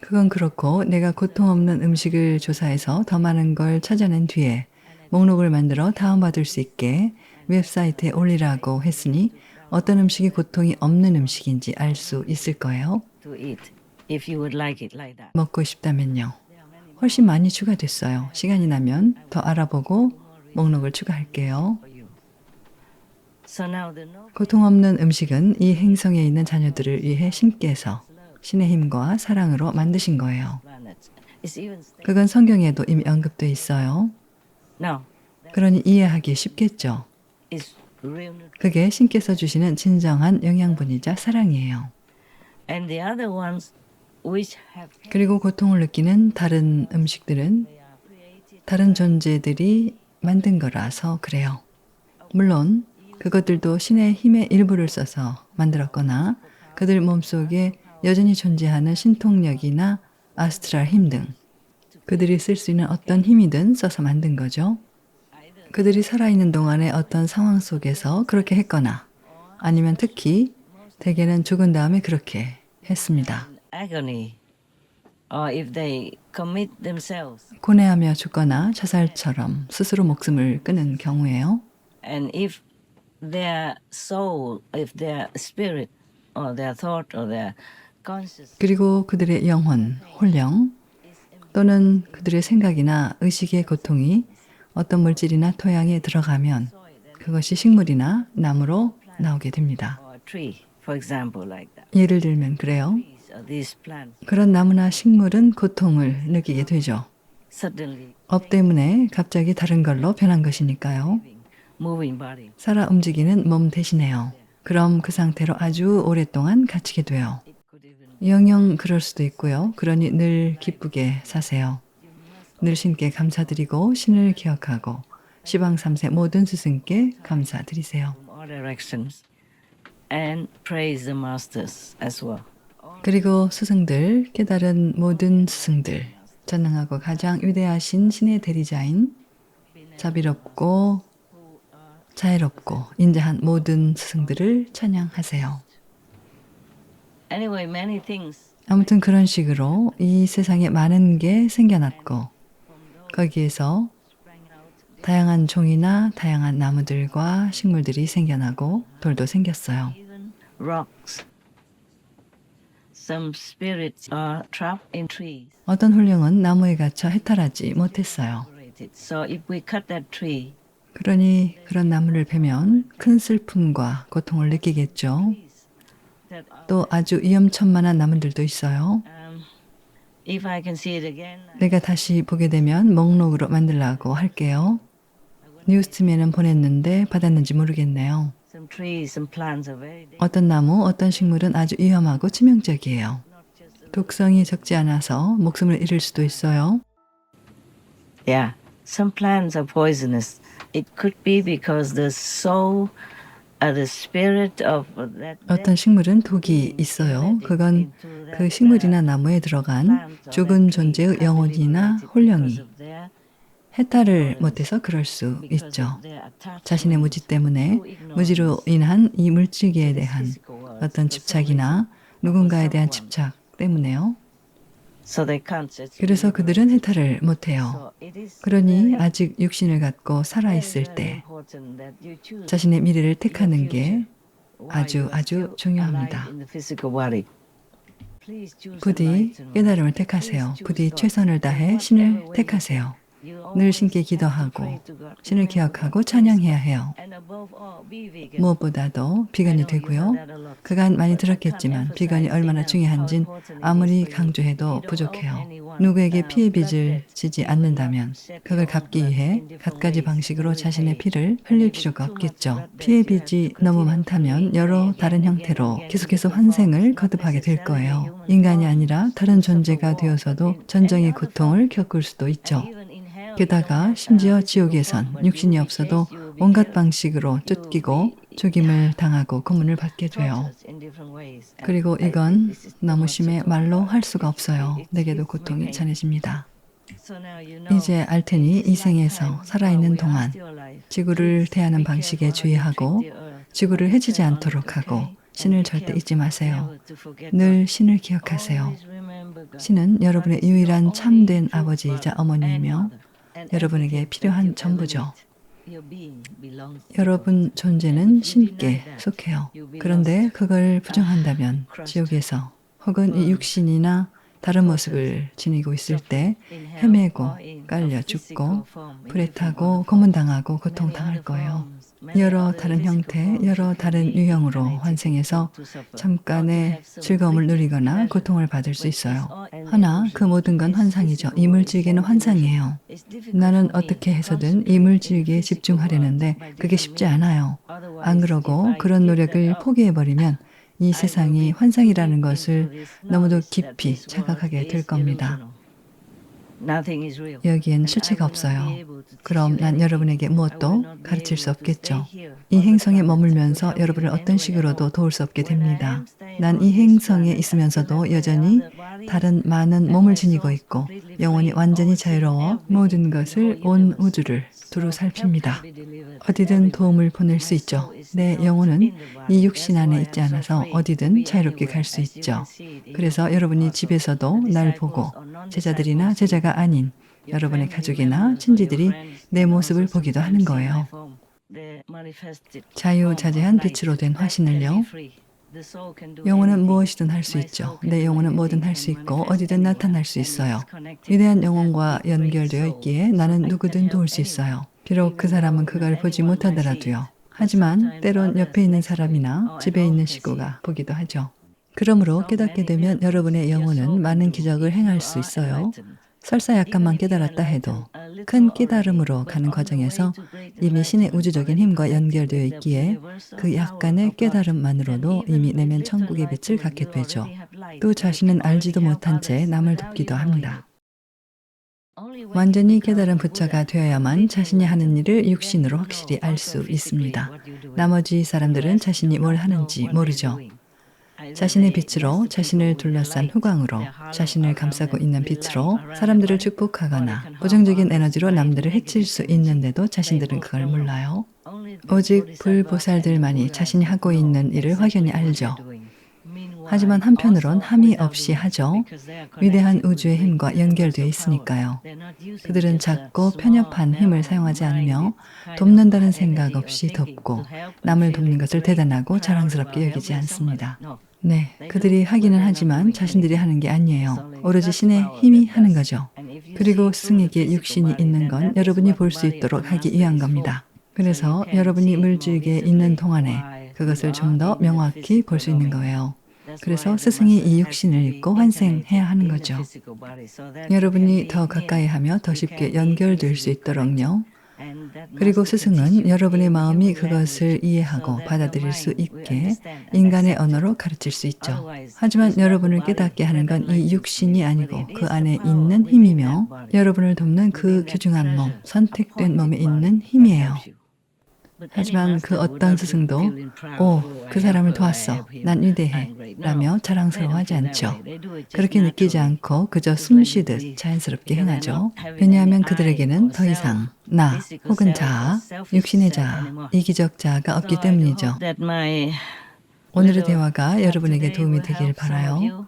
그건 그렇고 내가 고통 없는 음식을 조사해서 더 많은 걸 찾아낸 뒤에 목록을 만들어 다운받을 수 있게 웹사이트에 올리라고 했으니 어떤 음식이 고통이 없는 음식인지 알 수 있을 거예요. 먹고 싶다면요. 훨씬 많이 추가됐어요. 시간이 나면 더 알아보고 목록을 추가할게요. 고통 없는 음식은 이 행성에 있는 자녀들을 위해 신께서 신의 힘과 사랑으로 만드신 거예요. 그건 성경에도 이미 언급되어 있어요. 그러니 이해하기 쉽겠죠. 그게 신께서 주시는 진정한 영양분이자 사랑이에요. 그리고 고통을 느끼는 다른 음식들은 다른 존재들이 만든 거라서 그래요. 물론 그것들도 신의 힘의 일부를 써서 만들었거나 그들 몸속에 여전히 존재하는 신통력이나 아스트랄 힘 등 그들이 쓸 수 있는 어떤 힘이든 써서 만든 거죠. 그들이 살아있는 동안의 어떤 상황 속에서 그렇게 했거나 아니면 특히 대개는 죽은 다음에 그렇게 했습니다. 고뇌하며 죽거나 자살처럼 스스로 목숨을 끊은 경우에요. 그리고 그들의 영혼, 혼령 또는 그들의 생각이나 의식의 고통이 어떤 물질이나 토양에 들어가면 그것이 식물이나 나무로 나오게 됩니다. 예를 들면 그래요. 그런 나무나 식물은 고통을 느끼게 되죠. 업 때문에 갑자기 다른 걸로 변한 것이니까요. 살아 움직이는 몸 대신에요. 그럼 그 상태로 아주 오랫동안 갇히게 돼요. 영영 그럴 수도 있고요. 그러니 늘 기쁘게 사세요. 늘 신께 감사드리고 신을 기억하고 시방 3세 모든 스승께 감사드리세요. 그리고 스승들, 깨달은 모든 스승들, 전능하고 가장 위대하신 신의 대리자인 자비롭고 자애롭고 인자한 모든 스승들을 찬양하세요. 아무튼 그런 식으로 이 세상에 많은 게 생겨났고 거기에서 다양한 종이나 다양한 나무들과 식물들이 생겨나고 돌도 생겼어요. 어떤 훌륭은 나무에 갇혀 해탈하지 못했어요. 그러니 그런 나무를 베면 큰 슬픔과 고통을 느끼겠죠. 또 아주 위험천만한 나무들도 있어요. 내가 다시 보게 되면 목록으로 만들라고 할게요. 뉴스팀에는 보냈는데 받았는지 모르겠네요. 어떤 나무, 어떤 식물은 아주 위험하고 치명적이에요. 독성이 적지 않아서 목숨을 잃을 수도 있어요. Some plants are poisonous. It could be because the soul, the spirit of that. 어떤 식물은 독이 있어요. 그건 그 식물이나 나무에 들어간 죽은 존재의 영혼이나 혼령이 해탈을 못해서 그럴 수 있죠. 자신의 무지 때문에 무지로 인한 이 물질계에 대한 어떤 집착이나 누군가에 대한 집착 때문에요. 그래서 그들은 해탈을 못해요. 그러니 아직 육신을 갖고 살아있을 때 자신의 미래를 택하는 게 아주 중요합니다. 부디 깨달음을 택하세요. 부디 최선을 다해 신을 택하세요. 늘 신께 기도하고 신을 기억하고 찬양해야 해요. 무엇보다도 비건이 되고요. 그간 많이 들었겠지만 비건이 얼마나 중요한진 아무리 강조해도 부족해요. 누구에게 피해 빚을 지지 않는다면 그걸 갚기 위해 갖가지 방식으로 자신의 피를 흘릴 필요가 없겠죠. 피해 빚이 너무 많다면 여러 다른 형태로 계속해서 환생을 거듭하게 될 거예요. 인간이 아니라 다른 존재가 되어서도 전정의 고통을 겪을 수도 있죠. 게다가 심지어 지옥에선 육신이 없어도 온갖 방식으로 쫓기고 죽임을 당하고 고문을 받게 돼요. 그리고 이건 너무 심해 말로 할 수가 없어요. 내게도 고통이 전해집니다. 이제 알 테니 이 생에서 살아있는 동안 지구를 대하는 방식에 주의하고 지구를 해치지 않도록 하고 신을 절대 잊지 마세요. 늘 신을 기억하세요. 신은 여러분의 유일한 참된 아버지이자 어머니이며 여러분에게 필요한 전부죠. 여러분 존재는 신께 속해요. 그런데 그걸 부정한다면 지옥에서 혹은 이 육신이나 다른 모습을 지니고 있을 때 헤매고 깔려 죽고 불에 타고 고문당하고 고통당할 거예요. 여러 다른 형태, 여러 다른 유형으로 환생해서 잠깐의 즐거움을 누리거나 고통을 받을 수 있어요. 하나, 그 모든 건 환상이죠. 이 물질계는 환상이에요. 나는 어떻게 해서든 이 물질계에 집중하려는데 그게 쉽지 않아요. 안 그러고 그런 노력을 포기해버리면 이 세상이 환상이라는 것을 너무도 깊이 자각하게 될 겁니다. 여기엔 실체가 없어요. 그럼 난 여러분에게 무엇도 가르칠 수 없겠죠. 이 행성에 머물면서 여러분을 어떤 식으로도 도울 수 없게 됩니다. 난 이 행성에 있으면서도 여전히 다른 많은 몸을 지니고 있고 영혼이 완전히 자유로워 모든 것을 온 우주를 두루 살핍니다. 어디든 도움을 보낼 수 있죠. 내 영혼은 이 육신 안에 있지 않아서 어디든 자유롭게 갈 수 있죠. 그래서 여러분이 집에서도 날 보고 제자들이나 제자가 아닌 여러분의 가족이나 친지들이 내 모습을 보기도 하는 거예요. 자유자재한 빛으로 된 화신을요. 영혼은 무엇이든 할 수 있죠. 내 영혼은 뭐든 할 수 있고 어디든 나타날 수 있어요. 위대한 영혼과 연결되어 있기에 나는 누구든 도울 수 있어요. 비록 그 사람은 그걸 보지 못하더라도요. 하지만 때론 옆에 있는 사람이나 집에 있는 식구가 보기도 하죠. 그러므로 깨닫게 되면 여러분의 영혼은 많은 기적을 행할 수 있어요. 설사 약간만 깨달았다 해도 큰 깨달음으로 가는 과정에서 이미 신의 우주적인 힘과 연결되어 있기에 그 약간의 깨달음만으로도 이미 내면 천국의 빛을 갖게 되죠. 또 자신은 알지도 못한 채 남을 돕기도 합니다. 완전히 깨달은 부처가 되어야만 자신이 하는 일을 육신으로 확실히 알 수 있습니다. 나머지 사람들은 자신이 뭘 하는지 모르죠. 자신의 빛으로, 자신을 둘러싼 후광으로, 자신을 감싸고 있는 빛으로 사람들을 축복하거나 부정적인 에너지로 남들을 해칠 수 있는데도 자신들은 그걸 몰라요. 오직 불보살들만이 자신이 하고 있는 일을 확연히 알죠. 하지만 한편으론 함이 없이 하죠. 위대한 우주의 힘과 연결되어 있으니까요. 그들은 작고 편협한 힘을 사용하지 않으며 돕는다는 생각 없이 돕고 남을 돕는 것을 대단하고 자랑스럽게 여기지 않습니다. 네, 그들이 하기는 하지만 자신들이 하는 게 아니에요. 오로지 신의 힘이 하는 거죠. 그리고 스승에게 육신이 있는 건 여러분이 볼 수 있도록 하기 위한 겁니다. 그래서 여러분이 물질계에 있는 동안에 그것을 좀 더 명확히 볼 수 있는 거예요. 그래서 스승이 이 육신을 입고 환생해야 하는 거죠. 여러분이 더 가까이 하며 더 쉽게 연결될 수 있도록요. 그리고 스승은 여러분의 마음이 그것을 이해하고 받아들일 수 있게 인간의 언어로 가르칠 수 있죠. 하지만 여러분을 깨닫게 하는 건 이 육신이 아니고 그 안에 있는 힘이며 여러분을 돕는 그 귀중한 몸, 선택된 몸에 있는 힘이에요. 하지만 그 어떤 스승도 그 사람을 도왔어. 난 위대해. 라며 자랑스러워하지 않죠. 그렇게 느끼지 않고 그저 숨쉬듯 자연스럽게 행하죠. 왜냐하면 그들에게는 더 이상 나 혹은 자아, 육신의 자아, 이기적 자아가 없기 때문이죠. 오늘의 대화가 여러분에게 도움이 되길 바라요.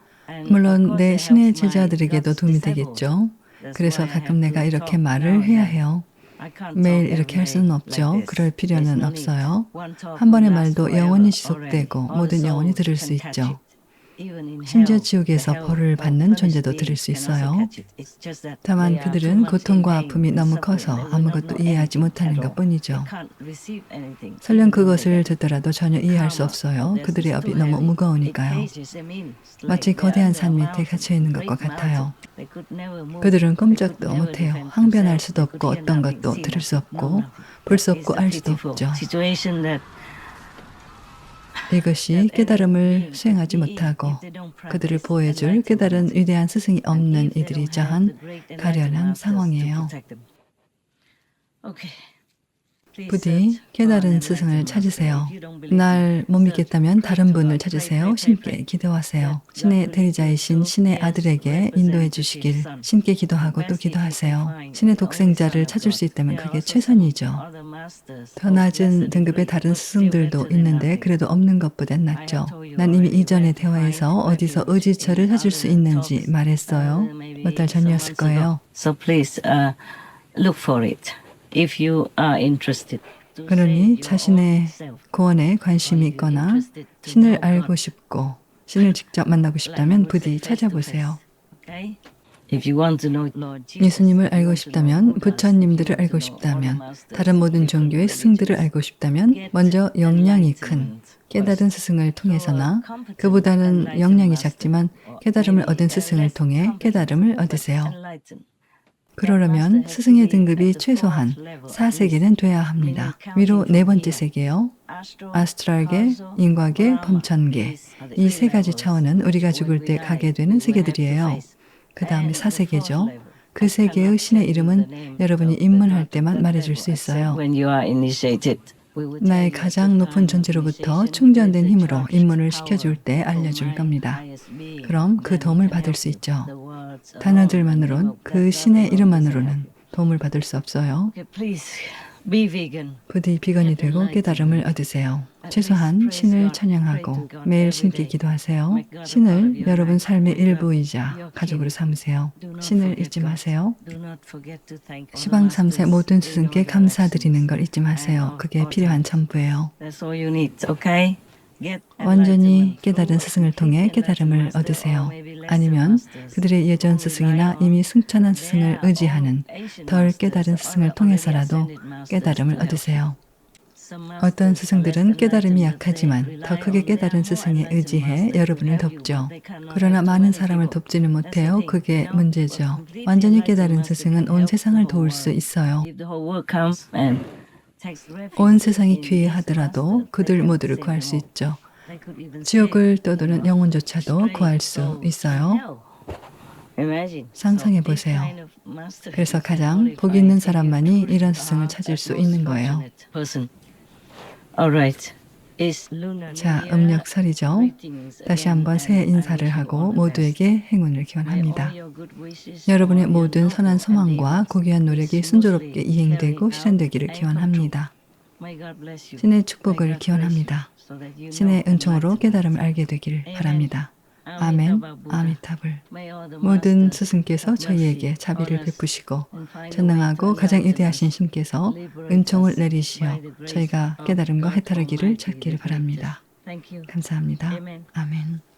물론 내 신의 제자들에게도 도움이 되겠죠. 그래서 가끔 내가 이렇게 말을 해야 해요. 매일 이렇게 할 수는 없죠. 그럴 필요는 없어요. 한 번의 말도 영원히 지속되고 모든 영혼이 들을 수 있죠. 심지어 지옥에서 벌을 받는 존재도 들을 수 있어요. 다만 그들은 고통과 아픔이 너무 커서 아무것도 이해하지 못하는 것뿐이죠. 설령 그것을 듣더라도 전혀 이해할 수 없어요. 그들의 업이 너무 무거우니까요. 마치 거대한 산 밑에 갇혀 있는 것과 같아요. 그들은 꼼짝도 못해요. 항변할 수도 없고 어떤 것도 들을 수 없고 볼 수 없고 알 수도 없죠. 이것이 깨달음을 수행하지 못하고 그들을 보호해줄 깨달은 위대한 스승이 없는 이들이 처한 가련한 상황이에요. 부디 깨달은 스승을 찾으세요. 날 못 믿겠다면 다른 분을 찾으세요. 신께 기도하세요. 신의 대리자이신 신의 아들에게 인도해 주시길 신께 기도하고 또 기도하세요. 신의 독생자를 찾을 수 있다면 그게 최선이죠. 더 낮은 등급의 다른 스승들도 있는데 그래도 없는 것보단 낫죠. 난 이미 이전의 대화에서 어디서 의지처를 찾을 수 있는지 말했어요. 몇 달 전이었을 거예요. So please look for it if you are interested. 그러니 자신의 구원에 관심이 있거나 신을 알고 싶고 신을 직접 만나고 싶다면 부디 찾아보세요. If you want to know Lord Jesus, 예수님을 알고 싶다면, 부처님들을 알고 싶다면, 다른 모든 종교의 스승들을 알고 싶다면 먼저 역량이 큰 깨달은 스승을 통해서나 그보다는 역량이 작지만 깨달음을 얻은 스승을 통해 깨달음을 얻으세요. 그러려면 스승의 등급이 최소한 4세계는 돼야 합니다. 위로 네 번째 세계요. 아스트랄계, 인과계, 범천계. 이 세 가지 차원은 우리가 죽을 때 가게 되는 세계들이에요. 그 다음에 4세계죠. 그 세계의 신의 이름은 여러분이 입문할 때만 말해줄 수 있어요. when you are initiated. 나의 가장 높은 존재로부터 충전된 힘으로 입문을 시켜줄 때 알려줄 겁니다. 그럼 그 도움을 받을 수 있죠. 단어들만으론 그 신의 이름만으로는 도움을 받을 수 없어요. Please be vegan. 부디 비건이 되고 깨달음을 얻으세요. 최소한 신을 찬양하고 매일 신께 기도하세요. 신을 여러분 삶의 일부이자 가족으로 삼으세요. 신을 잊지 마세요. 시방 3세 모든 스승께 감사드리는 걸 잊지 마세요. 그게 필요한 전부예요. That's all you need, okay? 완전히 깨달은 스승을 통해 깨달음을 얻으세요. 아니면 그들의 예전 스승이나 이미 승천한 스승을 의지하는 덜 깨달은 스승을 통해서라도 깨달음을 얻으세요. 어떤 스승들은 깨달음이 약하지만 더 크게 깨달은 스승에 의지해 여러분을 돕죠. 그러나 많은 사람을 돕지는 못해요. 그게 문제죠. 완전히 깨달은 스승은 온 세상을 도울 수 있어요. 온 세상이 귀해하더라도 그들 모두를 구할 수 있죠. 지옥을 떠도는 영혼조차도 구할 수 있어요. 상상해 보세요. 그래서 가장 복 있는 사람만이 이런 스승을 찾을 수 있는 거예요. 자, 음력설이죠. 다시 한번 새해 인사를 하고 모두에게 행운을 기원합니다. 여러분의 모든 선한 소망과 고귀한 노력이 순조롭게 이행되고 실현되기를 기원합니다. 신의 축복을 기원합니다. 신의 은총으로 깨달음을 알게 되기를 바랍니다. 아멘, 아미타불. 모든 스승께서 저희에게 자비를 베푸시고 전능하고 가장 위대하신 신께서 은총을 내리시어 저희가 깨달음과 해탈하기를 찾기를 바랍니다. 감사합니다. 아멘.